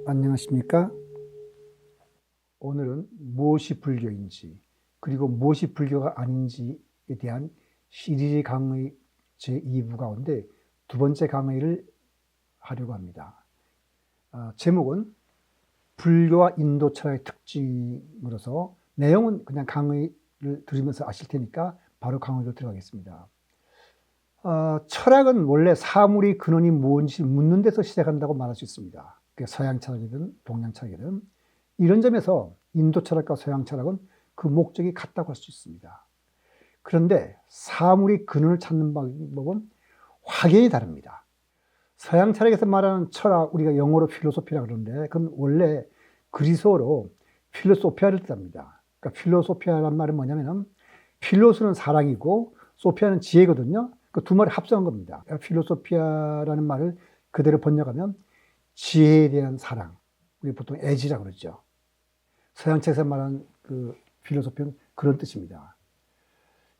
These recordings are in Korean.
안녕하십니까? 오늘은 무엇이 불교인지, 그리고 무엇이 불교가 아닌지에 대한 시리즈 강의 제2부 가운데 두 번째 강의를 하려고 합니다. 제목은 불교와 인도 철학의 특징으로서 내용은 그냥 강의를 들으면서 아실 테니까 바로 강의로 들어가겠습니다. 철학은 원래 사물의 근원이 무엇인지 묻는 데서 시작한다고 말할 수 있습니다. 서양 철학이든 동양 철학이든. 이런 점에서 인도 철학과 서양 철학은 그 목적이 같다고 할 수 있습니다. 그런데 사물의 근원을 찾는 방법은 확연히 다릅니다. 서양 철학에서 말하는 철학, 우리가 영어로 필로소피라고 그러는데 그건 원래 그리스어로 필로소피아를 뜻합니다. 그러니까 필로소피아란 말은 뭐냐면은 필로스는 사랑이고 소피아는 지혜거든요. 그 두 말을 합성한 겁니다. 필로소피아라는 말을 그대로 번역하면 지혜에 대한 사랑, 우리 보통 애지라고 그러죠. 서양책에서 말하는 그 필로소피는 그런 뜻입니다.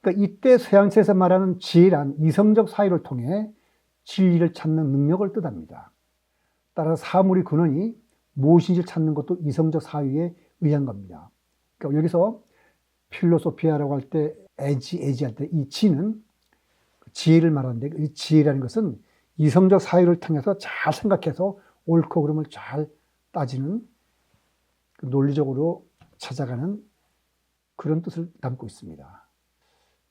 그러니까 이때 서양책에서 말하는 지혜란 이성적 사유를 통해 진리를 찾는 능력을 뜻합니다. 따라서 사물의 근원이 무엇인지를 찾는 것도 이성적 사유에 의한 겁니다. 그러니까 여기서 필로소피아라고 할 때 애지할 때 이 지는 지혜를 말하는데 이 지혜라는 것은 이성적 사유를 통해서 잘 생각해서 옳고 그름을 잘 따지는 논리적으로 찾아가는 그런 뜻을 담고 있습니다.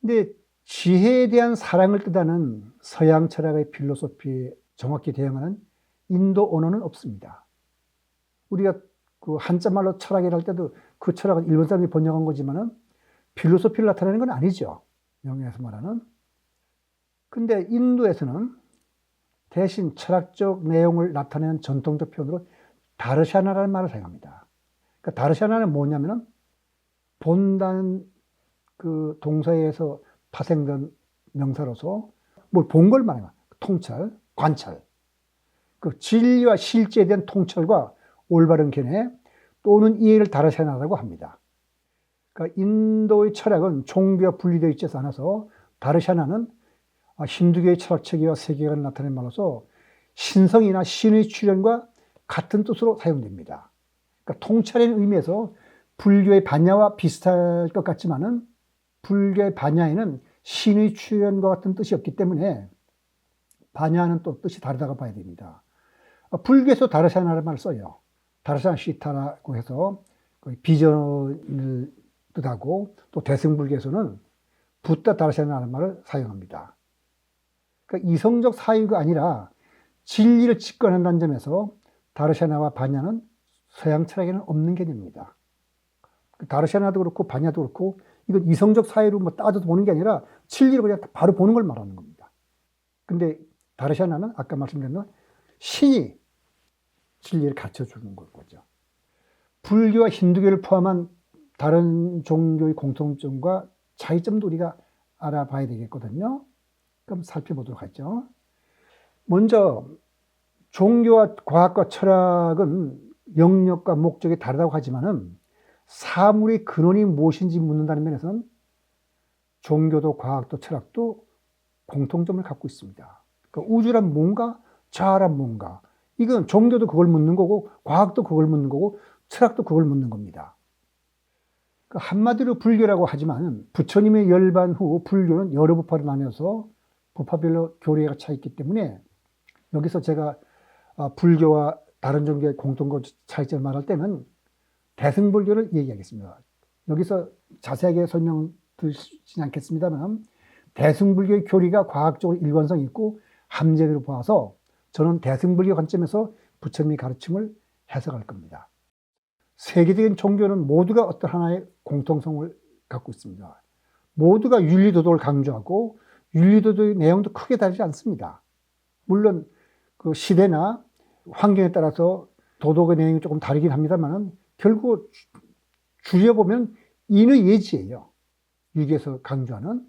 근데 지혜에 대한 사랑을 뜻하는 서양 철학의 필로소피에 정확히 대응하는 인도 언어는 없습니다. 우리가 그 한자말로 철학이라 할 때도 그 철학은 일본 사람이 번역한 거지만은 필로소피를 나타내는 건 아니죠. 영어에서 말하는. 근데 인도에서는 대신 철학적 내용을 나타내는 전통적 표현으로 다르샤나라는 말을 사용합니다. 그러니까 다르샤나는 뭐냐면은 본다는 그 동사에서 파생된 명사로서 뭘 본 걸 말해요. 통찰, 관찰. 그 진리와 실제에 대한 통찰과 올바른 견해 또는 이해를 다르샤나라고 합니다. 그러니까 인도의 철학은 종교와 분리되어 있지 않아서 다르샤나는 힌두교의 철학 체계와 세계관을 나타내는 말로서 신성이나 신의 출현과 같은 뜻으로 사용됩니다. 그러니까 통찰의 의미에서 불교의 반야와 비슷할 것 같지만은 불교의 반야에는 신의 출현과 같은 뜻이 없기 때문에 반야는 또 뜻이 다르다고 봐야 됩니다. 불교에서 다르샤나라는 말을 써요. 다르샤나 시타라고 해서 비전을 뜻하고 또 대승불교에서는 붓다 다르샤나라는 말을 사용합니다. 그러니까 이성적 사유가 아니라 진리를 직관한다는 점에서 다르샤나와 반야는 서양 철학에는 없는 개념입니다. 다르샤나도 그렇고 반야도 그렇고 이건 이성적 사유로 뭐 따져서 보는 게 아니라 진리를 그냥 바로 보는 걸 말하는 겁니다. 근데 다르샤나는 아까 말씀드린 신이 진리를 가르쳐 주는 거죠. 불교와 힌두교를 포함한 다른 종교의 공통점과 차이점도 우리가 알아봐야 되겠거든요. 그럼 살펴보도록 하죠. 먼저 종교와 과학과 철학은 영역과 목적이 다르다고 하지만은 사물의 근원이 무엇인지 묻는다는 면에서는 종교도 과학도 철학도 공통점을 갖고 있습니다. 그러니까 우주란 뭔가, 자아란 뭔가. 이건 종교도 그걸 묻는 거고 과학도 그걸 묻는 거고 철학도 그걸 묻는 겁니다. 그러니까 한마디로 불교라고 하지만 부처님의 열반 후 불교는 여러 부파로 나뉘어서 부파별로 교리가 차 있기 때문에 여기서 제가 불교와 다른 종교의 공통점 차이점을 말할 때는 대승불교를 얘기하겠습니다. 여기서 자세하게 설명드리지 않겠습니다만 대승불교의 교리가 과학적으로 일관성이 있고 함재를 보아서 저는 대승불교 관점에서 부처님의 가르침을 해석할 겁니다. 세계적인 종교는 모두가 어떤 하나의 공통성을 갖고 있습니다. 모두가 윤리도덕을 강조하고 윤리도덕의 내용도 크게 다르지 않습니다. 물론 그 시대나 환경에 따라서 도덕의 내용이 조금 다르긴 합니다만 결국 줄여보면 인의 예지예요. 유교에서 강조하는.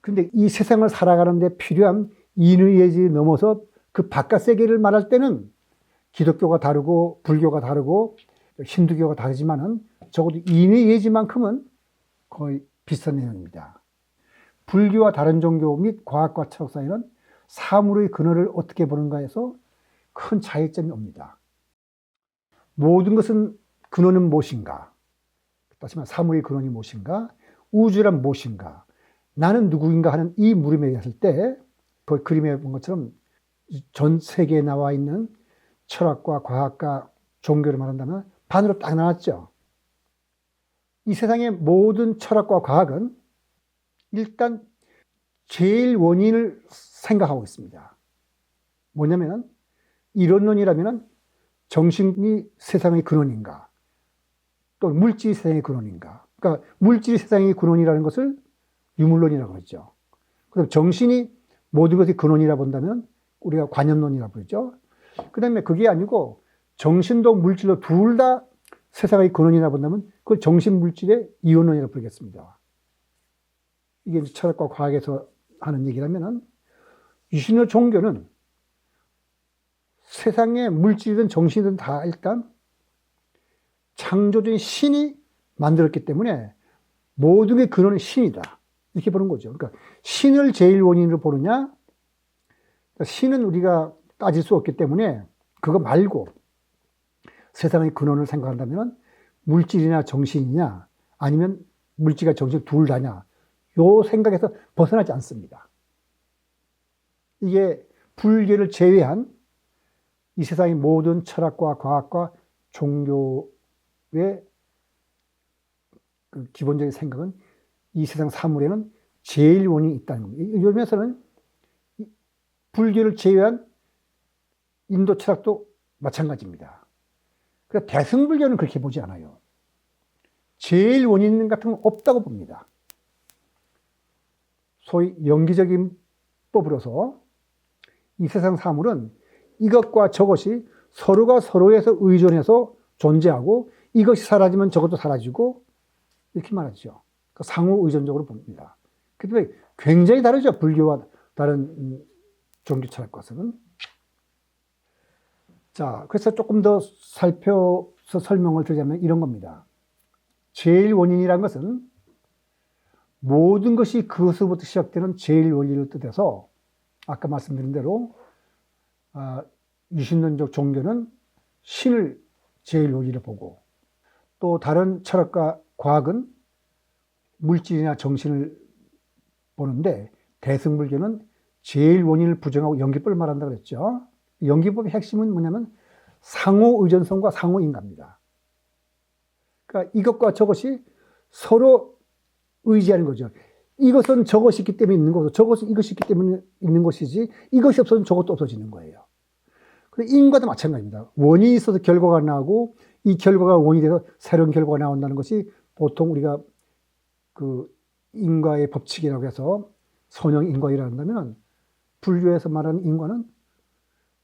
근데 이 세상을 살아가는 데 필요한 인의 예지를 넘어서 그 바깥 세계를 말할 때는 기독교가 다르고 불교가 다르고 힌두교가 다르지만은 적어도 인의 예지만큼은 거의 비슷한 내용입니다. 불교와 다른 종교 및 과학과 철학 사이는 사물의 근원을 어떻게 보는가에서 큰 차이점이 옵니다. 모든 것은 근원은 무엇인가? 다시 말해 사물의 근원이 무엇인가? 우주란 무엇인가? 나는 누구인가 하는 이 물음에 대했을 때 그 그림에 본 것처럼 전 세계에 나와 있는 철학과 과학과 종교를 말한다면 반으로 딱 나왔죠. 이 세상의 모든 철학과 과학은 일단 제일 원인을 생각하고 있습니다. 뭐냐면 이론론이라면 정신이 세상의 근원인가? 또 물질이 세상의 근원인가? 그러니까 물질이 세상의 근원이라는 것을 유물론이라고 그러죠. 그럼 정신이 모든 것이 근원이라 본다면 우리가 관념론이라고 그러죠. 그 다음에 그게 아니고 정신도 물질도 둘 다 세상의 근원이라 본다면 그걸 정신물질의 이원론이라고 부르겠습니다. 이게 철학과 과학에서 하는 얘기라면 유신의 종교는 세상의 물질이든 정신이든 다 일단 창조주인 신이 만들었기 때문에 모든 게 근원은 신이다. 이렇게 보는 거죠. 그러니까 신을 제일 원인으로 보느냐? 신은 우리가 따질 수 없기 때문에 그거 말고 세상의 근원을 생각한다면 물질이나 정신이냐 아니면 물질과 정신 둘 다냐 요 생각에서 벗어나지 않습니다. 이게 불교를 제외한 이 세상의 모든 철학과 과학과 종교의 그 기본적인 생각은 이 세상 사물에는 제일 원인이 있다는 겁니다. 이 점에서는 불교를 제외한 인도 철학도 마찬가지입니다. 그러니까 대승불교는 그렇게 보지 않아요. 제일 원인 같은 건 없다고 봅니다. 소위 영기적인 법으로서 이 세상 사물은 이것과 저것이 서로가 서로에서 의존해서 존재하고 이것이 사라지면 저것도 사라지고 이렇게 말하죠. 그러니까 상호 의존적으로 봅니다. 그런데 굉장히 다르죠. 불교와 다른 종교 철학과는. 자, 그래서 조금 더 살펴서 설명을 드리자면 이런 겁니다. 제일 원인이란 것은 모든 것이 그것으로부터 시작되는 제일 원리를 뜻해서 아까 말씀드린 대로 유신론적 종교는 신을 제일 원리로 보고 또 다른 철학과 과학은 물질이나 정신을 보는데 대승불교는 제일 원인을 부정하고 연기법을 말한다고 그랬죠. 연기법의 핵심은 뭐냐면 상호 의존성과 상호 인과입니다. 그러니까 이것과 저것이 서로 의지하는 거죠. 이것은 저것이 있기 때문에 있는 거고 저것은 이것이 있기 때문에 있는 것이지 이것이 없어지면 저것도 없어지는 거예요. 인과도 마찬가지입니다. 원인이 있어서 결과가 나오고 이 결과가 원인이 돼서 새로운 결과가 나온다는 것이 보통 우리가 그 인과의 법칙이라고 해서 선형인과이라 한다면 불교에서 말하는 인과는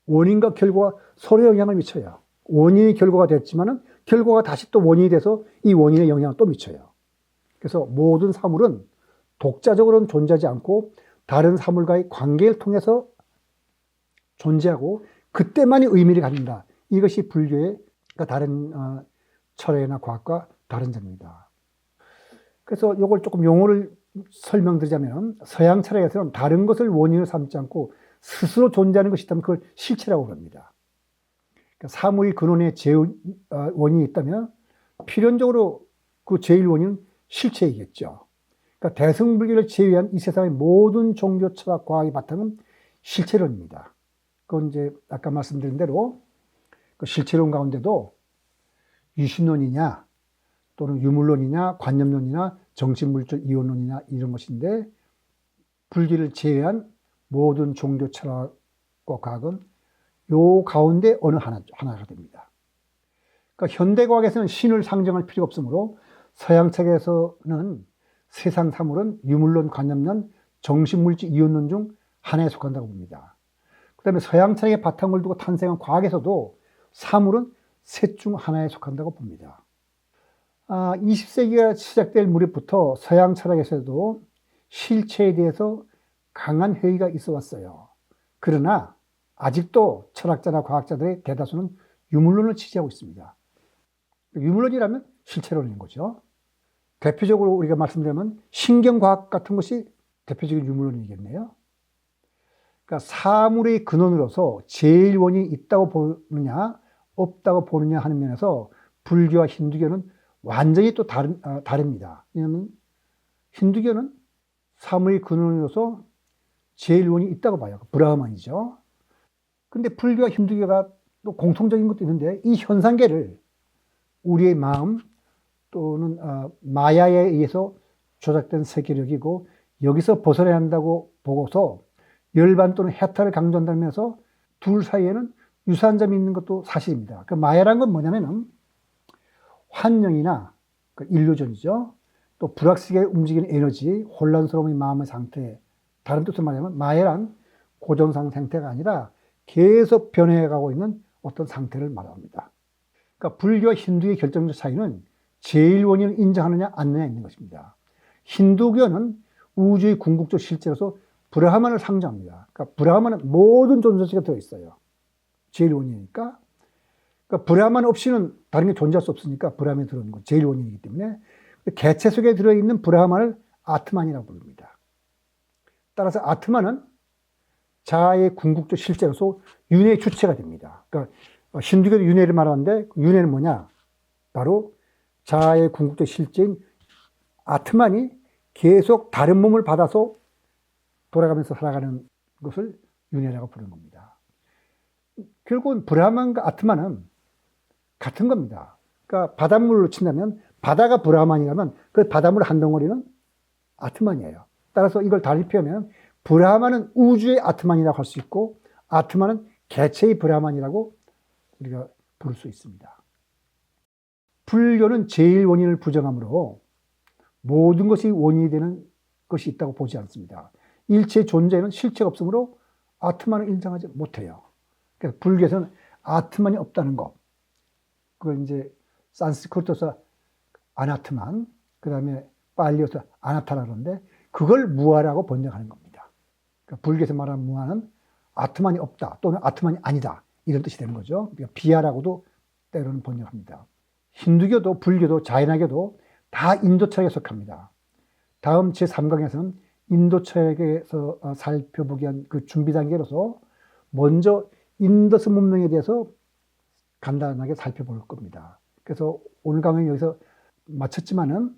원인과 결과가 서로 영향을 미쳐요. 원인이 결과가 됐지만은 결과가 다시 또 원인이 돼서 이 원인의 영향을 또 미쳐요. 그래서 모든 사물은 독자적으로는 존재하지 않고 다른 사물과의 관계를 통해서 존재하고 그때만이 의미를 갖는다. 이것이 불교의 다른 철학이나 과학과 다른 점입니다. 그래서 이걸 조금 용어를 설명드리자면 서양 철학에서는 다른 것을 원인으로 삼지 않고 스스로 존재하는 것이 있다면 그걸 실체라고 합니다. 그러니까 사물의 근원에 제일 원인이 있다면 필연적으로 그 제일 원인은 실체이겠죠. 그러니까 대승불교를 제외한 이 세상의 모든 종교 철학 과학의 바탕은 실체론입니다. 그건 이제 아까 말씀드린 대로 그 실체론 가운데도 유신론이냐 또는 유물론이냐 관념론이냐 정신물질 이원론이냐 이런 것인데 불교를 제외한 모든 종교 철학과 과학은 요 가운데 어느 하나가 됩니다. 그러니까 현대과학에서는 신을 상정할 필요가 없으므로 서양 책에서는 세상 사물은 유물론, 관념론, 정신물질 이원론 중 하나에 속한다고 봅니다. 그 다음에 서양 철학의 바탕을 두고 탄생한 과학에서도 사물은 셋 중 하나에 속한다고 봅니다. 20세기가 시작될 무렵부터 서양 철학에서도 실체에 대해서 강한 회의가 있어 왔어요. 그러나 아직도 철학자나 과학자들의 대다수는 유물론을 지지하고 있습니다. 유물론이라면 실체론인 거죠. 대표적으로 우리가 말씀드리면 신경과학 같은 것이 대표적인 유물론이겠네요. 그러니까 사물의 근원으로서 제일 원인이 있다고 보느냐 없다고 보느냐 하는 면에서 불교와 힌두교는 완전히 또 다릅니다. 왜냐하면 힌두교는 사물의 근원으로서 제일 원이 있다고 봐요. 브라흐만이죠. 근데 불교와 힌두교가 또 공통적인 것도 있는데 이 현상계를 우리의 마음 또는 마야에 의해서 조작된 세계력이고 여기서 벗어나야 한다고 보고서 열반 또는 해탈을 강조한다면서 둘 사이에는 유사한 점이 있는 것도 사실입니다. 그 마야라는 건 뭐냐면은 환영이나 그 일루전이죠. 또 불확실하게 움직이는 에너지, 혼란스러움의 마음의 상태. 다른 뜻으로 말하면 마야란 고정상 상태가 아니라 계속 변해가고 있는 어떤 상태를 말합니다. 그러니까 불교와 힌두의 결정적 차이는 제일 원인을 인정하느냐 안 하느냐 있는 것입니다. 힌두교는 우주의 궁극적 실제로서 브라흐만을 상징합니다. 그러니까 브라흐만은 모든 존재가 들어있어요. 제일 원인이니까. 그러니까 브라흐만 없이는 다른 게 존재할 수 없으니까 브라흐만이 들어있는 건 제일 원인이기 때문에 개체 속에 들어있는 브라흐만을 아트만이라고 부릅니다. 따라서 아트만은 자아의 궁극적 실제로서 윤회의 주체가 됩니다. 그러니까 힌두교도 윤회를 말하는데 윤회는 뭐냐? 바로 자아의 궁극적 실제인 아트만이 계속 다른 몸을 받아서 돌아가면서 살아가는 것을 윤회라고 부르는 겁니다. 결국은 브라흐만과 아트만은 같은 겁니다. 그러니까 바닷물로 친다면 바다가 브라흐만이라면 그 바닷물 한 덩어리는 아트만이에요. 따라서 이걸 다르게 표현하면 브라흐만은 우주의 아트만이라고 할 수 있고 아트만은 개체의 브라흐만이라고 우리가 부를 수 있습니다. 불교는 제일 원인을 부정하므로 모든 것이 원인이 되는 것이 있다고 보지 않습니다. 일체 존재는 실체가 없으므로 아트만을 인정하지 못해요. 그래서 불교에서는 아트만이 없다는 것, 그걸 이제 산스크리트에서 아나트만, 그 다음에 빨리어서 아나타라 그러는데 그걸 무아라고 번역하는 겁니다. 그러니까 불교에서 말하는 무아는 아트만이 없다 또는 아트만이 아니다 이런 뜻이 되는 거죠. 그러니까 비아라고도 때로는 번역합니다. 힌두교도 불교도 자이나교도 다 인도 철학에 속합니다. 다음 제3강에서는 인도 철학에서 살펴보기 위한 그 준비 단계로서 먼저 인더스 문명에 대해서 간단하게 살펴볼 겁니다. 그래서 오늘 강의는 여기서 마쳤지만은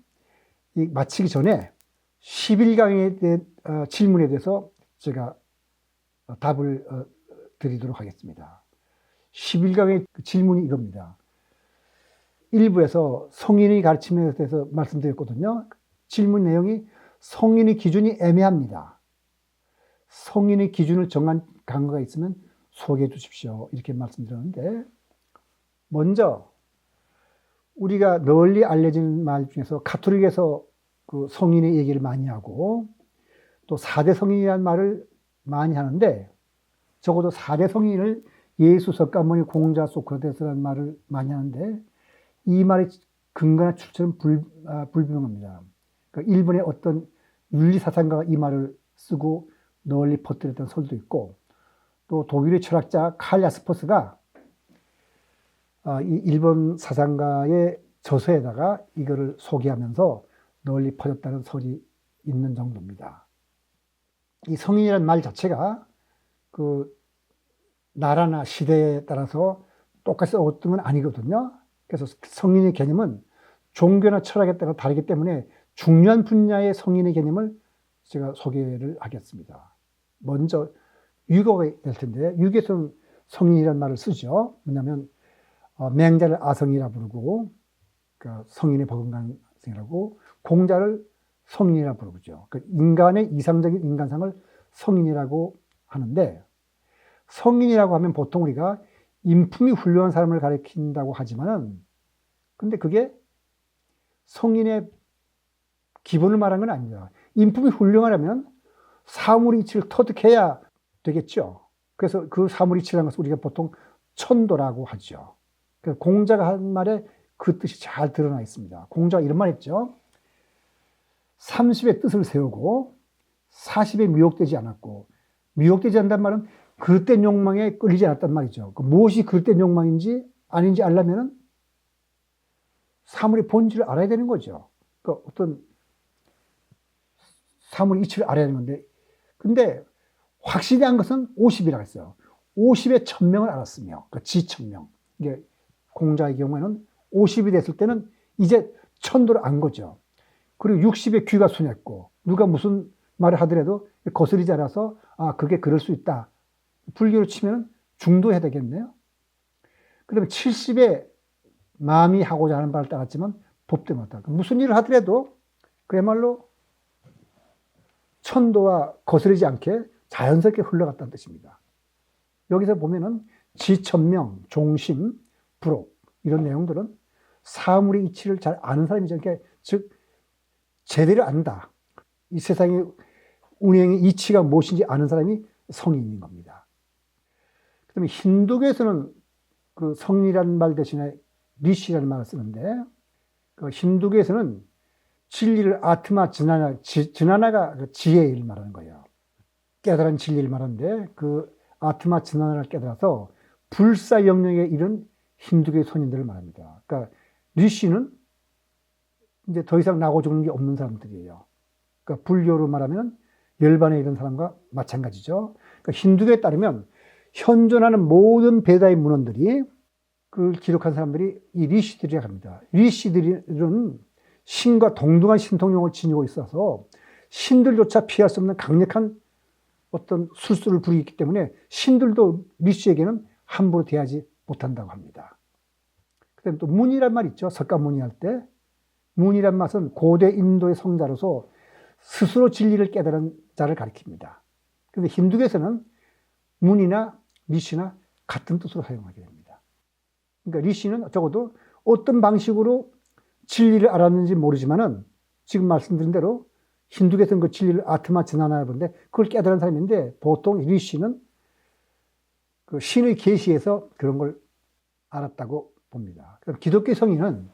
이 마치기 전에 11강에 대한 질문에 대해서 제가 답을 드리도록 하겠습니다. 11강의 질문이 이겁니다. 1부에서 성인의 가르침에 대해서 말씀드렸거든요. 질문 내용이 성인의 기준이 애매합니다. 성인의 기준을 정한 강의가 있으면 소개해 주십시오. 이렇게 말씀드렸는데 먼저 우리가 널리 알려진 말 중에서 가톨릭에서 그 성인의 얘기를 많이 하고 또 4대 성인이라는 말을 많이 하는데 적어도 4대 성인을 예수, 석가모니, 공자, 소크라테스라는 말을 많이 하는데 이 말의 근거나 출처는 불분명합니다. 그러니까 일본의 어떤 윤리사상가가 이 말을 쓰고 널리 퍼뜨렸던 설도 있고 또 독일의 철학자 칼 야스퍼스가 이 일본 사상가의 저서에다가 이거를 소개하면서 널리 퍼졌다는 설이 있는 정도입니다. 이 성인이라는 말 자체가 그 나라나 시대에 따라서 똑같이 어떤 건 아니거든요. 그래서 성인의 개념은 종교나 철학에 따라 다르기 때문에 중요한 분야의 성인의 개념을 제가 소개를 하겠습니다. 먼저 유교가 될 텐데 유교에서는 성인이라는 말을 쓰죠. 왜냐하면 맹자를 아성이라 부르고 그러니까 성인의 버금가성이라고 공자를 성인이라 부르죠. 그러니까 인간의 이상적인 인간상을 성인이라고 하는데 성인이라고 하면 보통 우리가 인품이 훌륭한 사람을 가리킨다고 하지만은 근데 그게 성인의 기본을 말한 건 아닙니다. 인품이 훌륭하려면 사물이치를 터득해야 되겠죠. 그래서 그 사물이치라는 것을 우리가 보통 천도라고 하죠. 그래서 공자가 한 말에 그 뜻이 잘 드러나 있습니다. 공자가 이런 말 했죠. 30의 뜻을 세우고 40에 미혹되지 않았고 미혹되지 않는다는 말은 그릇된 욕망에 끌리지 않았단 말이죠. 무엇이 그릇된 욕망인지 아닌지 알려면 사물의 본질을 알아야 되는 거죠. 그러니까 어떤 사물의 이치를 알아야 되는 건데 근데 확실히 한 것은 50이라고 했어요. 50의 천명을 알았으며 그 지천명 이게 공자의 경우에는 50이 됐을 때는 이제 천도를 안 거죠. 그리고 60에 귀가 순했고 누가 무슨 말을 하더라도 거스리지 않아서 아 그게 그럴 수 있다. 불교로 치면 중도해야 되겠네요. 그다음에 70에 마음이 하고자 하는 바를 따랐지만 법도 못하고 무슨 일을 하더라도 그야말로 천도와 거스르지 않게 자연스럽게 흘러갔다는 뜻입니다. 여기서 보면은 지천명, 종심, 불옥 이런 내용들은 사물의 이치를 잘 아는 사람이죠. 그러니까 즉 제대로 안다. 이 세상의 운행의 이치가 무엇인지 아는 사람이 성인인 겁니다. 그다음에 힌두교에서는 그 성이라는 말 대신에 리시라는 말을 쓰는데 그 힌두교에서는 진리를 아트마 지나나가 지혜를 말하는 거예요. 깨달은 진리를 말하는데 그 아트마 지나나를 깨달아서 불사 영역에 이른 힌두교의 선인들을 말합니다. 그러니까 리시는 이제 더 이상 나고 죽는 게 없는 사람들이에요. 그러니까 불교로 말하면 열반에 이른 사람과 마찬가지죠. 그러니까 힌두교에 따르면 현존하는 모든 베다의 문헌들이 그걸 기록한 사람들이 이 리시들이라고 합니다. 리시들은 신과 동등한 신통력을 지니고 있어서 신들조차 피할 수 없는 강력한 어떤 술수를 부리기 때문에 신들도 리시에게는 함부로 대하지 못한다고 합니다. 그다음에 또 문이란 말 있죠. 석가모니 할 때 문이란 말은 고대 인도의 성자로서 스스로 진리를 깨달은 자를 가리킵니다. 그런데 힌두교에서는 문이나 리시나 같은 뜻으로 사용하게 됩니다. 그러니까 리시는 적어도 어떤 방식으로 진리를 알았는지 모르지만은 지금 말씀드린 대로 힌두교에서는 그 진리를 아트마 지나나야 보는데 그걸 깨달은 사람인데 보통 리시는 그 신의 계시에서 그런 걸 알았다고 봅니다. 그럼 기독교 성인은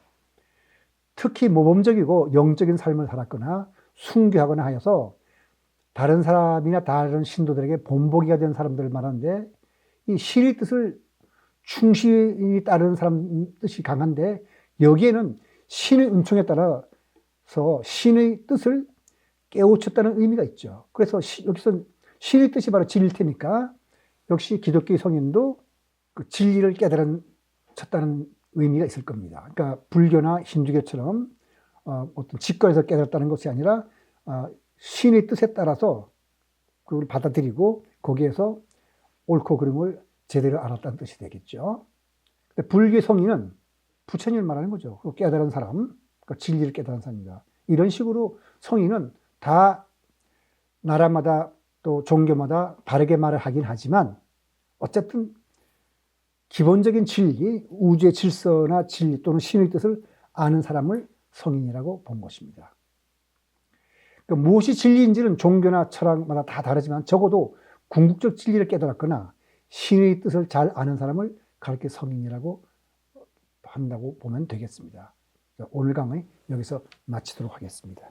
특히 모범적이고 영적인 삶을 살았거나 순교하거나 하여서 다른 사람이나 다른 신도들에게 본보기가 된 사람들을 말하는데 이 신의 뜻을 충실히 따르는 사람 뜻이 강한데 여기에는 신의 은총에 따라서 신의 뜻을 깨우쳤다는 의미가 있죠. 그래서 여기서 신의 뜻이 바로 진리일 테니까 역시 기독교 성인도 그 진리를 깨달았다는 의미가 있을 겁니다. 그러니까 불교나 힌두교처럼 어떤 직관에서 깨달았다는 것이 아니라 신의 뜻에 따라서 그걸 받아들이고 거기에서 옳고 그름을 제대로 알았다는 뜻이 되겠죠. 근데 불교 성인은 부처님을 말하는 거죠. 깨달은 사람, 그러니까 진리를 깨달은 사람입니다. 이런 식으로 성인은 다 나라마다 또 종교마다 다르게 말을 하긴 하지만 어쨌든 기본적인 진리, 우주의 질서나 진리 또는 신의 뜻을 아는 사람을 성인이라고 본 것입니다. 그러니까 무엇이 진리인지는 종교나 철학마다 다 다르지만 적어도 궁극적 진리를 깨달았거나 신의 뜻을 잘 아는 사람을 가르쳐 성인이라고 한다고 보면 되겠습니다. 오늘 강의 여기서 마치도록 하겠습니다.